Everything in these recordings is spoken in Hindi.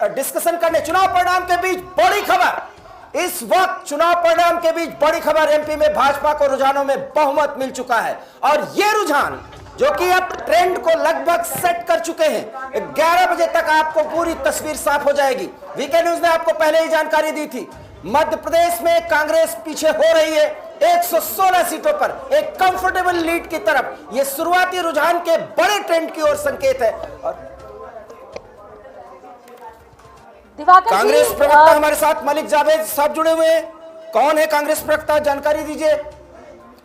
डिस्कशन करने। चुनाव परिणाम के बीच बड़ी खबर, इस वक्त चुनाव परिणाम के बीच बड़ी खबर, एमपी में भाजपा को रुझानों में बहुमत मिल चुका है और ये रुझान जो कि अब ट्रेंड को लगभग सेट कर चुके हैं। 11 बजे तक आपको पूरी तस्वीर साफ हो जाएगी। वीके न्यूज ने आपको पहले ही जानकारी दी थी, मध्य प्रदेश में कांग्रेस पीछे हो रही है 116 सीटों पर एक कंफर्टेबल लीड की तरफ। यह शुरुआती रुझान के बड़े ट्रेंड की ओर संकेत है। और कांग्रेस प्रवक्ता हमारे साथ मलिक जावेद साहब जुड़े हुए हैं। कौन है कांग्रेस प्रवक्ता, जानकारी दीजिए।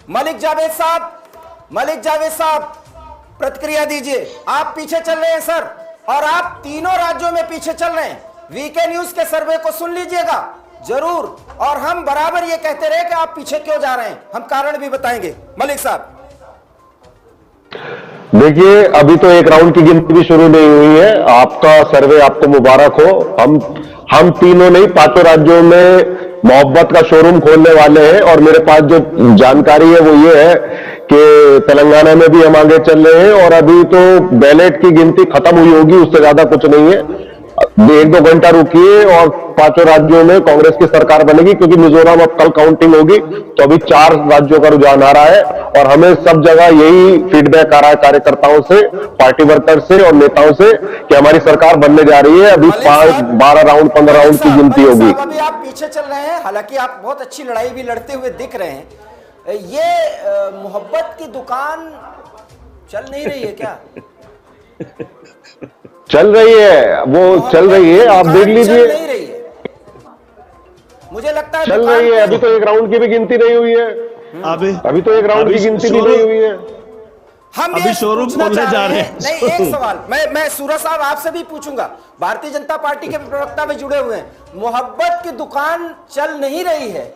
मलिक जावेद साहब, मलिक जावेद साहब प्रतिक्रिया दीजिए। आप पीछे चल रहे हैं सर, और आप तीनों राज्यों में पीछे चल रहे हैं। वीके न्यूज के सर्वे को सुन लीजिएगा जरूर, और हम बराबर ये कहते रहे कि आप पीछे क्यों जा रहे हैं, हम कारण भी बताएंगे। मलिक साहब देखिए, अभी तो एक राउंड की गिनती भी शुरू नहीं हुई है। आपका सर्वे आपको मुबारक हो। हम तीनों नहीं, पांचों राज्यों में मोहब्बत का शोरूम खोलने वाले हैं। और मेरे पास जो जानकारी है वो ये है कि तेलंगाना में भी हम आगे चल रहे हैं और अभी तो बैलेट की गिनती खत्म हुई होगी, उससे ज्यादा कुछ नहीं है। 1-2 घंटा रुकिए और पांचों राज्यों में कांग्रेस की सरकार बनेगी, क्योंकि मिजोरम अब कल काउंटिंग होगी। तो अभी 4 राज्यों का रुझान आ रहा है और हमें सब जगह यही फीडबैक आ रहा है कार्यकर्ताओं से, पार्टी वर्कर से और नेताओं से कि हमारी सरकार बनने जा रही है। अभी 12 राउंड 15 राउंड की गिनती होगी। अभी आप पीछे चल रहे हैं, हालांकि आप बहुत अच्छी लड़ाई भी लड़ते हुए दिख रहे हैं। ये मोहब्बत की दुकान चल नहीं रही है क्या? चल रही है, वो चल रही है, आप देख लीजिए। नहीं रही है, मुझे लगता है चल रही है। अभी तो एक राउंड की भी गिनती नहीं हुई है। अभी तो एक राउंड की गिनती भी नहीं हुई है। हम अभी शोरूम खोलने जा रहे हैं। नहीं, एक सवाल मैं सूरज साहब आपसे भी पूछूंगा, भारतीय जनता पार्टी के प्रवक्ता भी जुड़े हुए हैं। मोहब्बत की दुकान चल नहीं रही है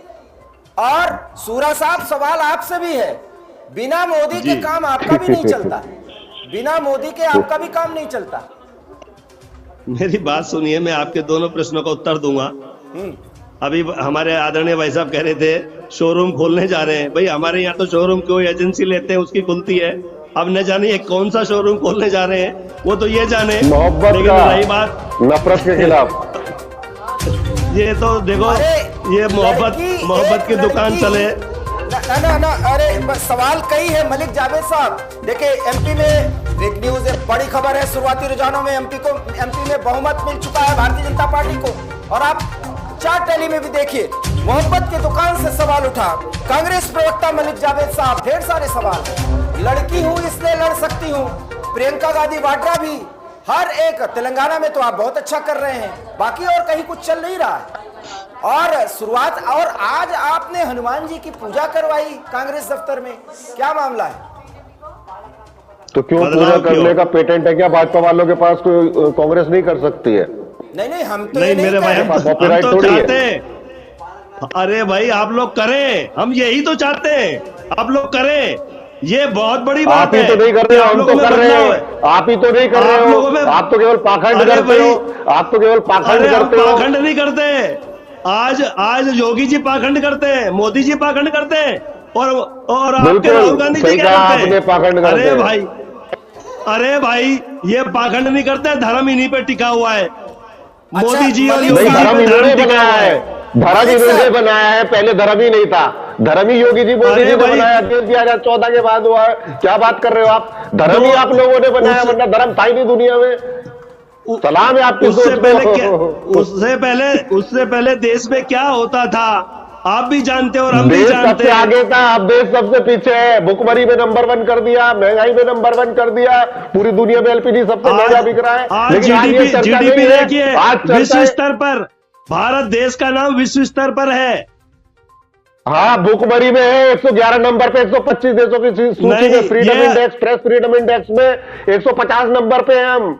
और सूरज साहब सवाल आपसे भी है, बिना मोदी के काम आपका भी नहीं चलता, बिना मोदी के आपका भी काम नहीं चलता। मेरी बात सुनिए, मैं आपके दोनों प्रश्नों का उत्तर दूंगा। अभी हमारे आदरणीय भाई साहब कह रहे थे शोरूम खोलने जा रहे हैं। भाई हमारे यहाँ तो शोरूम कोई एजेंसी लेते हैं उसकी खुलती है। अब न जाने कौन सा शोरूम खोलने जा रहे हैं, वो तो ये जाने। मोहब्बत का, रही बात नफरत के खिलाफ, ये तो देखो, ये मोहब्बत की दुकान चले ना। अरे सवाल कई है मलिक जावेद साहब। देखिए, एमपी में फेक न्यूज है, बड़ी खबर है, शुरुआती रुझानों में एमपी में बहुमत मिल चुका है भारतीय जनता पार्टी को। और आप चार टैली में भी देखिए, मोहब्बत की दुकान से सवाल उठा। कांग्रेस प्रवक्ता मलिक जावेद साहब, ढेर सारे सवाल। लड़की हूं इसलिए लड़ सकती हूं, प्रियंका गांधी वाड्रा भी, हर एक। तेलंगाना में तो आप बहुत अच्छा कर रहे हैं, बाकी और कहीं कुछ चल नहीं रहा है। और शुरुआत, और आज आपने हनुमान जी की पूजा करवाई कांग्रेस दफ्तर में, क्या मामला है? तो क्यों पूजा करने का पेटेंट है क्या भाजपा वालों के पास? कोई कांग्रेस नहीं कर सकती है? नहीं, हम तो नहीं मेरे भाई, हम तो चाहते हैं। अरे भाई आप लोग करें, हम यही तो चाहते हैं, आप लोग करें, ये बहुत बड़ी बात है। आप ही तो नहीं कर रहे हो, हम तो कर रहे हैं। आप ही तो नहीं कर रहे हो, आप तो केवल पाखंड करते हो। आप तो केवल पाखंड करते हो। पाखंड नहीं करते। आज योगी जी पाखंड करते हैं, मोदी जी पाखंड करते हैं, और आपके राहुल गांधी जी क्या करते हैं? अरे भाई ये पाखंड नहीं करते, धर्म इन्हीं पे टिका हुआ है। मोदी जी और योगी जी धर्म इन्होंने बनाया है, धर्म इन्होंने बनाया है। पहले धर्म ही नहीं था, धर्म ही योगी जी मोदी जी ने बनाया। 2014 के बाद हुआ है। क्या बात कर रहे हो आप? धर्म ही आप लोगों ने बनाया, वरना धर्म था ही नहीं दुनिया में। सलाम है आपकी सोच को। उससे पहले देश में क्या होता था आप भी जानते हो और हम भी जानते हैं। सबसे आगे था, अब देश सबसे पीछे है। भुखमरी में नंबर 1 कर दिया, महंगाई में नंबर 1 कर दिया, पूरी दुनिया में एलपीजी सबसे महंगा बिक रहा है। आज जीडीपी देखिए, विश्व स्तर पर भारत देश का नाम विश्व स्तर पर है। हाँ, भुखमरी में है 111 नंबर पे, 125 देशों की सूची में। Freedom index, press freedom index में 150 नंबर पे हैं हम।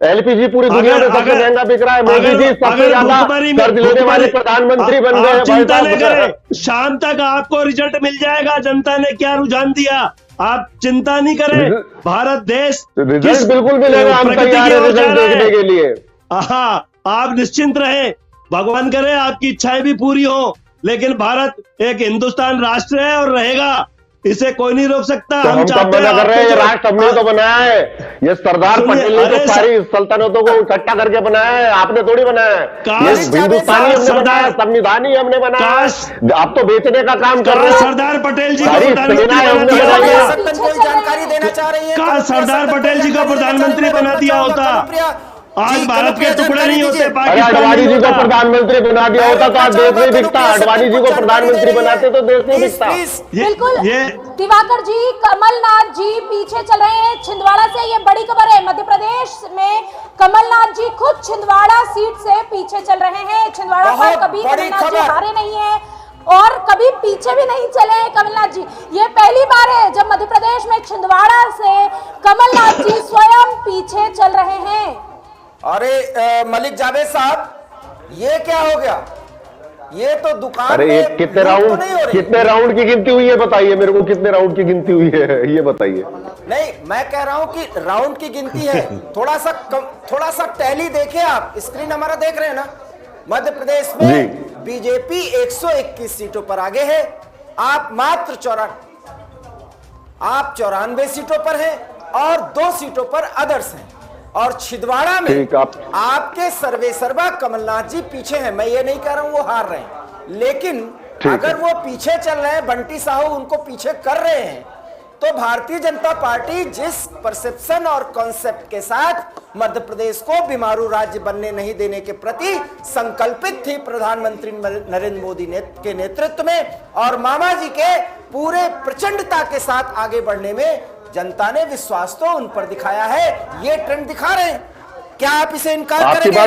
एलपीजी पूरी दुनिया में सबसे महंगा बिक रहा है। मोदी जी सबसे ज्यादा कर्ज लेने वाले प्रधानमंत्री बन गए हैं। चिंता नहीं करें, शाम तक आपको रिजल्ट मिल जाएगा, जनता ने क्या रुझान दिया। आप चिंता नहीं करें, भारत देश रिजल्ट बिल्कुल मिलेगा, हम तैयार हैं रिजल्ट देखने के लिए। हाँ, आप निश्चिंत रहे, भगवान करे आपकी इच्छाएं भी पूरी हो। लेकिन भारत एक हिंदुस्तान राष्ट्र है और रहेगा। इसे कोई नहीं रोक सकता। तो हम कब मना कर रहे हैं? ये राष्ट्र हमने तो बनाया है, ये सरदार पटेल ने तो सारी सल्तनतों को इकट्ठा करके बनाया है, आपने थोड़ी बनाया है। ये हिंदुस्तानी हमने बनाया, संविधान ही हमने बनाया। आप तो बेचने का काम कर रहे हैं। सरदार पटेल जी को जानकारी देना चाह रही है, सरदार पटेल जी को प्रधानमंत्री बना दिया होता, आज भारत के टुकड़े नहीं होते। अडवाणी जी को प्रधानमंत्री बना दिया होता तो आज देश नहीं दिखता। अडवाणी जी को प्रधानमंत्री बनाते तो देश नहीं दिखता। बिल्कुल दिवाकर जी, कमलनाथ जी पीछे चल रहे हैं छिंदवाड़ा से। ये बड़ी खबर है, मध्य प्रदेश में कमलनाथ जी खुद छिंदवाड़ा सीट से पीछे चल रहे हैं। छिंदवाड़ा पर कभी कमलनाथ जी हारे नहीं है और कभी पीछे भी नहीं चले हैं कमलनाथ जी। ये पहली बार है जब मध्य प्रदेश में छिंदवाड़ा से कमलनाथ जी स्वयं पीछे चल रहे हैं। अरे मलिक जावेद साहब, ये क्या हो गया? ये तो दुकान अरे में कितने राउंड की गिनती हुई है बताइए मेरे को, कितने राउंड की गिनती हुई है ये बताइए। नहीं, मैं कह रहा हूं कि राउंड की गिनती है। थोड़ा सा टैली देखे आप, स्क्रीन हमारा देख रहे हैं ना। मध्य प्रदेश में बीजेपी 121 सीटों पर आगे है, आप मात्र 94 सीटों पर हैं और 2 सीटों पर अदर्स हैं। और छिंदवाड़ा में आपके सर्वे सर्वा कमलनाथ जी पीछे हैं। मैं ये नहीं कह रहा हूं वो हार रहे हैं, लेकिन अगर वो पीछे चल रहे हैं, बंटी साहू उनको पीछे कर रहे हैं, तो भारतीय जनता पार्टी जिस परसेप्शन और कॉन्सेप्ट के साथ मध्य प्रदेश को बीमारू राज्य बनने नहीं देने के प्रति संकल्पित थी प्रधानमंत्री नरेंद्र मोदी के नेतृत्व में, और मामा जी के पूरे प्रचंडता के साथ आगे बढ़ने में जनता ने विश्वास तो उन पर दिखाया है। ये ट्रेंड दिखा रहे हैं, क्या आप इसे इनकार करेंगे?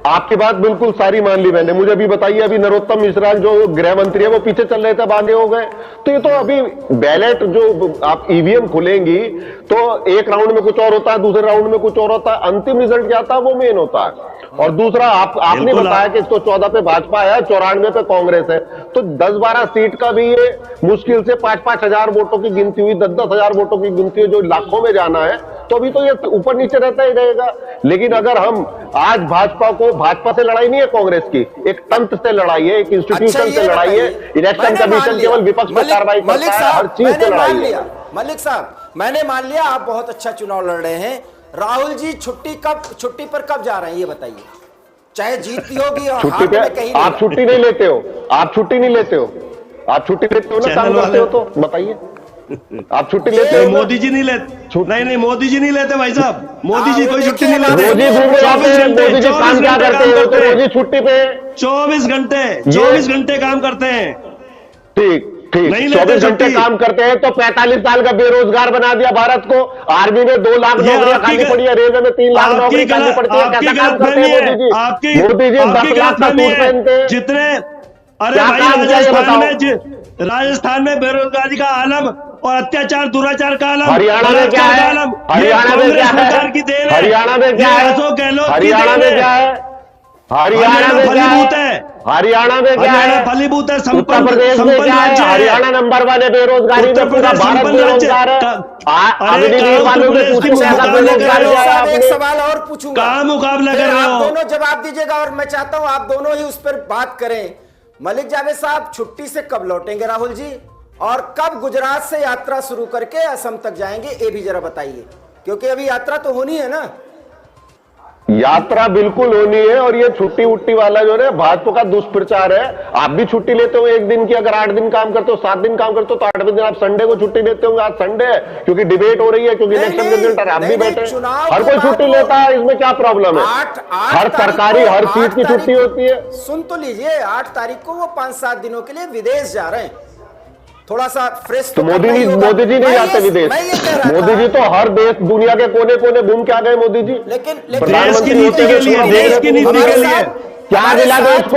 आपकी बात बिल्कुल सारी मान ली मैंने। मुझे अभी बताइए, अभी नरोत्तम मिश्रा जो गृह मंत्री है वो पीछे चल रहे थे, बांधे हो गए। तो ये तो अभी बैलेट जो आप ईवीएम खुलेंगी तो एक राउंड में कुछ और होता है, दूसरे राउंड में कुछ और होता है, अंतिम रिजल्ट क्या आता है वो मेन होता है। और दूसरा आपने बताया कि 114 पे भाजपा है, 94 पे कांग्रेस है, तो 10-12 सीट का भी ये मुश्किल से 5-5 हजार वोटों की गिनती हुई, 10-10 हजार वोटों की गिनती हुई, जो लाखों में जाना है, तो अभी तो ये ऊपर नीचे रहता ही रहेगा। लेकिन अगर हम आज भाजपा से लड़ाई नहीं है कांग्रेस की, एक तंत्र से लड़ाई है, एक इंस्टीट्यूशन से लड़ाई है। इलेक्शन कमीशन केवल विपक्ष पर कार्रवाई करता है, हर चीज से लड़ाई है। मलिक साहब, मैंने मान लिया आप बहुत अच्छा चुनाव लड़ रहे हैं। राहुल जी छुट्टी पर कब जा रहे हैं ये बताइए, चाहे जीतती होगी और छुट्टी पे आप छुट्टी नहीं लेते हो, आप छुट्टी लेते हो ना, काम करते हो तो बताइए, आप छुट्टी लेते हो? मोदी जी नहीं लेते, नहीं मोदी जी नहीं लेते भाई साहब, मोदी जी कोई छुट्टी नहीं लेते। मोदी काम क्या करते हो? तो मोदी छुट्टी पे 24 घंटे काम करते हैं। ठीक 24 घंटे काम करते हैं तो 45 साल का बेरोजगार बना दिया भारत को। आर्मी में 2 लाख नौकरियां खाली पड़ी है, रेलवे में 3 लाख नौकरी खाली पड़ती है। कैसा काम करते हैं मोदी जी? मोदी जी 10 लाख का सूट पहनते हैं। जितने अरे भाई राजस्थान में बेरोजगारी का आलम और अत्याचार दुराचार का आलम, हरियाणा में क्या है? हरियाणा में क्या है? हरियाणा में क्या है? हरियाणा में क्या है? हरियाणा में फलीभूत है, हरियाणा में क्या है? फलीभूत है। उत्तर प्रदेश में क्या है? हरियाणा नंबर 1 है बेरोजगारी में, पूरा भारत बेरोजगार है। अग्निवीर वालों से पूछो कैसा बेरोजगार है। एक सवाल और पूछूंगा, कहाँ मुकाबला कर रहे हो? दोनों जवाब दीजिएगा और मैं चाहता हूं आप दोनों ही उस पर बात करें। मलिक जावेद साहब, छुट्टी से कब लौटेंगे राहुल जी, और कब गुजरात से यात्रा शुरू करके असम तक जाएंगे, ये भी जरा बताइए, क्योंकि अभी यात्रा तो होनी है ना। यात्रा बिल्कुल होनी है, और ये छुट्टी उट्टी वाला जो है भाजपा का दुष्प्रचार है। आप भी छुट्टी लेते हो एक दिन की, अगर 8 दिन काम करते हो, 7 दिन काम करते हो, तो 8वें दिन आप संडे को छुट्टी लेते होंगे। आज संडे है क्योंकि डिबेट हो रही है, क्योंकि इलेक्शन के रिजल्ट आप भी बैठे, हर कोई छुट्टी लेता है, इसमें क्या प्रॉब्लम है? हर सरकारी हर चीज की छुट्टी होती है। सुन तो लीजिए, 8 तारीख को वो 5-7 दिनों के लिए विदेश जा रहे हैं, थोड़ा सा फ्रेश तो मोदी जी नहीं जाते विदेश। मोदी जी तो हर देश, दुनिया के कोने कोने घूम के आ गए मोदी जी। लेकिन देश की नीति के लिए, देश की नीति के लिए क्या मिला देश को?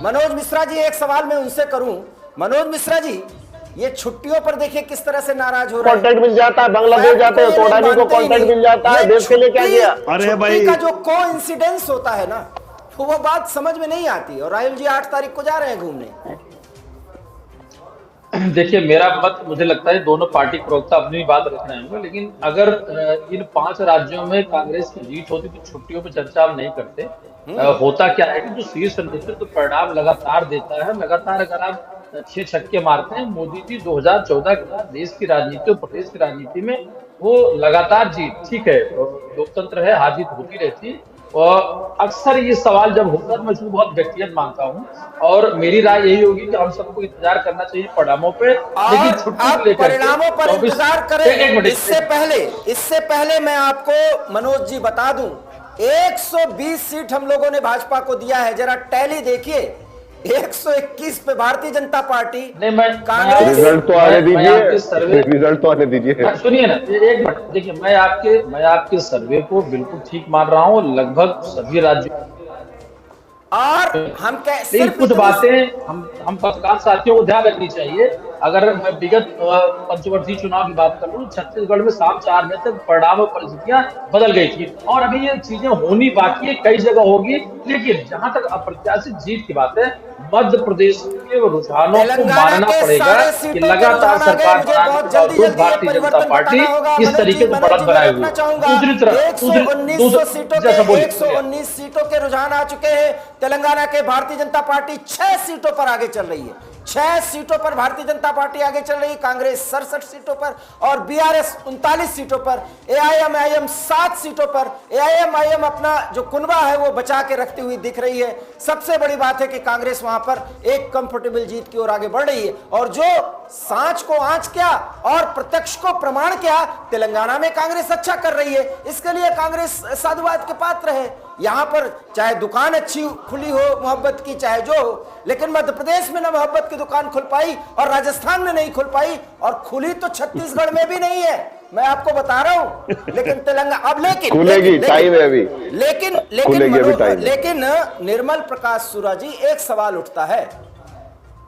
मनोज मिश्रा जी, एक सवाल मैं उनसे करूं। मनोज मिश्रा जी, ये छुट्टियों पर देखिए किस तरह से नाराज हो रहे हैं। कॉन्ट्रैक्ट मिल जाता है, बांग्लादेश जाते हैं, तोड़ानी को कॉन्ट्रैक्ट मिल जाता है, देश के लिए क्या किया? अरे भाई का जो कोइंसिडेंस होता है ना, वो बात समझ में नहीं आती। और राहुल जी 8 तारीख को जा रहे हैं घूमने। देखिए, मेरा मत, मुझे लगता है दोनों पार्टी प्रवक्ता अपनी बात रख रहे होंगे, लेकिन अगर इन 5 राज्यों में कांग्रेस की जीत होती तो छुट्टियों पर चर्चा हम नहीं करते। होता क्या है कि जो शीर्ष नेतृत्व परिणाम लगातार देता है, लगातार अगर आप 6 छक्के मारते हैं। मोदी जी 2014 के बाद देश की राजनीति और प्रदेश की राजनीति में वो लगातार जीत, ठीक है, लोकतंत्र है, हार जीत होती रहती। और अक्सर ये सवाल जब होता है मैं इसको बहुत व्यक्तिगत मानता हूँ, और मेरी राय यही होगी कि हम सबको इंतजार करना चाहिए परिणामों पे, लेकिन छुट्टी को लेकर परिणामों पर इंतजार करें। इससे पहले मैं आपको मनोज जी बता दूं, 120 सीट हम लोगों ने भाजपा को दिया है। जरा टैली देखिए, 121 पे भारतीय जनता पार्टी। कांग्रेस रिजल्ट तो आने दीजिए, रिजल्ट तो आने दीजिए। सुनिए ना, एक मिनट देखिए, मैं आपके सर्वे को बिल्कुल ठीक मान रहा हूँ, लगभग सभी राज्यों। और हम लेकिन कुछ बातें हम पत्रकार साथियों को ध्यान रखनी चाहिए। अगर मैं विगत पंचवर्षीय चुनाव की बात करूं, छत्तीसगढ़ में शाम 4 बजे तक परिणाम और परिस्थितियां बदल गई थी, और अभी ये चीजें होनी बाकी है, कई जगह होगी। लेकिन जहां तक अप्रत्याशित जीत की बात है, मध्य प्रदेश के रुझानों को मानना पड़ेगा कि लगातार सरकार भारतीय जनता पार्टी इस तरीके से बढ़त बनाए हुए। दूसरी तरफ 119 सीटों के रुझान आ चुके हैं। तेलंगाना के भारतीय जनता पार्टी 6 सीटों पर आगे चल रही है। 6 सीटों पर भारतीय जनता पार्टी आगे चल रही है, कांग्रेस 67 सीटों पर और बीआरएस 39 सीटों पर, एआईएमआईएम 7 सीटों पर। एआईएमआईएम अपना जो कुनबा है वो बचा के रखती हुई दिख रही है। सबसे बड़ी बात है कि कांग्रेस वहां पर एक कंफर्टेबल जीत की ओर आगे बढ़ रही है, और जो सांच को आंच क्या और प्रत्यक्ष को प्रमाण क्या, तेलंगाना में कांग्रेस अच्छा कर रही है। इसके लिए कांग्रेस साधुवाद के पात्र है। यहां पर चाहे दुकान अच्छी खुली हो मोहब्बत की, चाहे जो हो, लेकिन मध्य प्रदेश में ना मोहब्बत की दुकान खुल पाई और राजस्थान में नहीं खुल पाई, और खुली तो छत्तीसगढ़ में भी नहीं है, मैं आपको बता रहा हूं। लेकिन तेलंगाना अब खुलेगी, टाइम है अभी। लेकिन निर्मल प्रकाश सुरा जी, एक सवाल उठता है,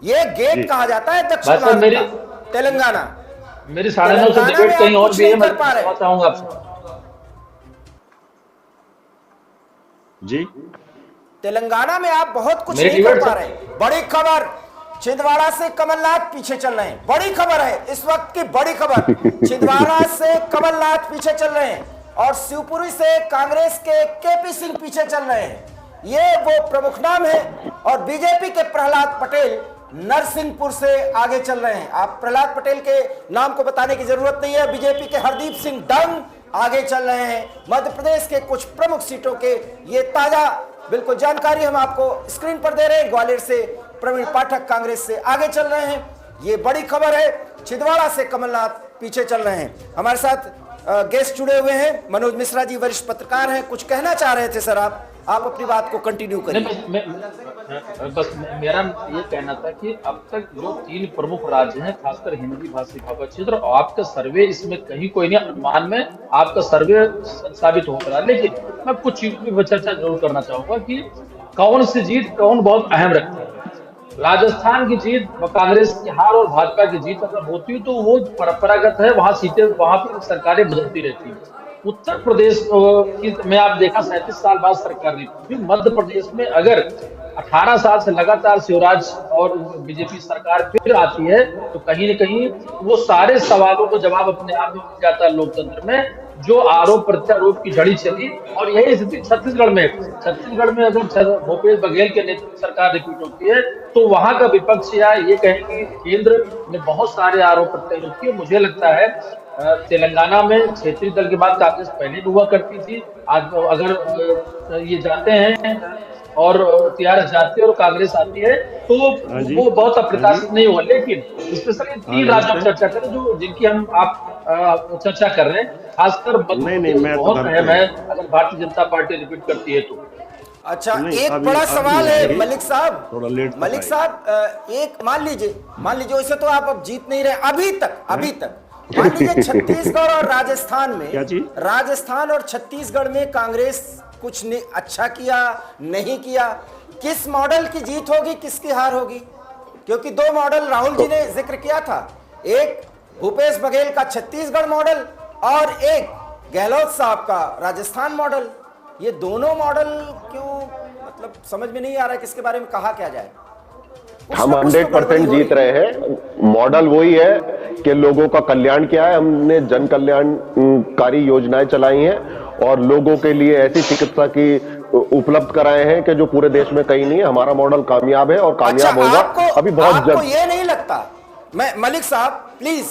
ये गेट कहा जाता है दक्षिण भारत का, तेलंगाना। मेरी 9:30 से डिबेट कहीं और भी है, मैं बताऊंगा आपसे जी। तेलंगाना में आप बहुत कुछ नहीं कर पा रहे। बड़ी खबर, छिंदवाड़ा से कमलनाथ पीछे चल रहे हैं। बड़ी खबर है इस वक्त की, बड़ी खबर, छिंदवाड़ा से कमलनाथ पीछे चल रहे हैं और शिवपुरी से कांग्रेस के केपी सिंह पीछे चल रहे हैं। ये वो प्रमुख नाम है। और बीजेपी के प्रहलाद पटेल नरसिंहपुर से आगे चल रहे हैं। आप प्रहलाद पटेल के नाम को बताने की जरूरत नहीं है। बीजेपी के हरदीप सिंह डंग आगे चल रहे हैं। मध्य प्रदेश के कुछ प्रमुख सीटों के ये ताजा बिल्कुल जानकारी हम आपको स्क्रीन पर दे रहे हैं। ग्वालियर से प्रवीण पाठक कांग्रेस से आगे चल रहे हैं। ये बड़ी खबर है। छिंदवाड़ा से कमलनाथ पीछे चल रहे हैं। हमारे साथ गेस्ट जुड़े हुए हैं, मनोज मिश्रा जी वरिष्ठ पत्रकार हैं, कुछ कहना चाह रहे थे सर आप अपनी बात को कंटिन्यू करें। बस मेरा ये कहना था कि अब तक जो 3 प्रमुख राज्य हैं, खासकर हिंदी भाषी का क्षेत्र, आपका सर्वे इसमें कहीं कोई नहीं, अनुमान में आपका सर्वे साबित हो रहा है। लेकिन मैं कुछ चीजों पर चर्चा जरूर करना चाहूंगा कि कौन सी जीत कौन बहुत अहम रखता है। राजस्थान की जीत, कांग्रेस की हार और भाजपा की जीत अगर होती है तो वो परंपरागत है, वहां सीटें, वहां पर सरकारें बदलती रहती है। उत्तर प्रदेश में आप देखा 37 साल बाद सरकार नहीं। मध्य प्रदेश में अगर 18 साल से लगातार शिवराज और बीजेपी सरकार फिर आती है तो कहीं न कहीं वो सारे सवालों को जवाब अपने आप में मिल जाता है लोकतंत्र में, जो आरोप प्रत्यारोप की झड़ी चली। और यही स्थिति छत्तीसगढ़ में अगर भूपेश बघेल के नेतृत्व सरकार रिपीट होती है तो वहां का विपक्ष या ये कहेंगे केंद्र ने बहुत सारे आरोप प्रत्यारोप किए। मुझे लगता है तेलंगाना में क्षेत्रीय दल के बाद कांग्रेस पहले भी हुआ करती थी। आज अगर ये जाते हैं और टीआरएस जाती है और कांग्रेस आती है तो वो बहुत अप्रत्याशित नहीं होगा। लेकिन स्पेशली 3 राज्यों में चर्चा करें जो जिनकी आप चर्चा कर रहे हैं, खासकर बहुत अहम है अगर भारतीय जनता पार्टी रिपीट करती है तो। अच्छा, एक बड़ा सवाल है मलिक साहब, एक मान लीजिए वैसे तो आप अब जीत नहीं रहे अभी तक मान लीजिए छत्तीसगढ़ और राजस्थान और छत्तीसगढ़ में कांग्रेस कुछ अच्छा किया नहीं किया, किस मॉडल की जीत होगी, किसकी हार होगी? क्योंकि 2 मॉडल राहुल जी ने जिक्र किया था, एक भूपेश बघेल का छत्तीसगढ़ मॉडल और एक गहलोत साहब का राजस्थान मॉडल। ये दोनों मॉडल क्यों, मतलब समझ में नहीं आ रहा है किसके बारे में कहा क्या जाए। हम 100% जीत रहे हैं। मॉडल वही है कि लोगों का कल्याण किया है। हमने जन कल्याणकारी योजनाएं चलाई हैं और लोगों के लिए ऐसी चिकित्सा की उपलब्ध कराए हैं कि जो पूरे देश में कहीं नहीं है। हमारा मॉडल कामयाब है और कामयाब होगा। अभी बहुत आपको ये नहीं लगता, मैं मलिक साहब प्लीज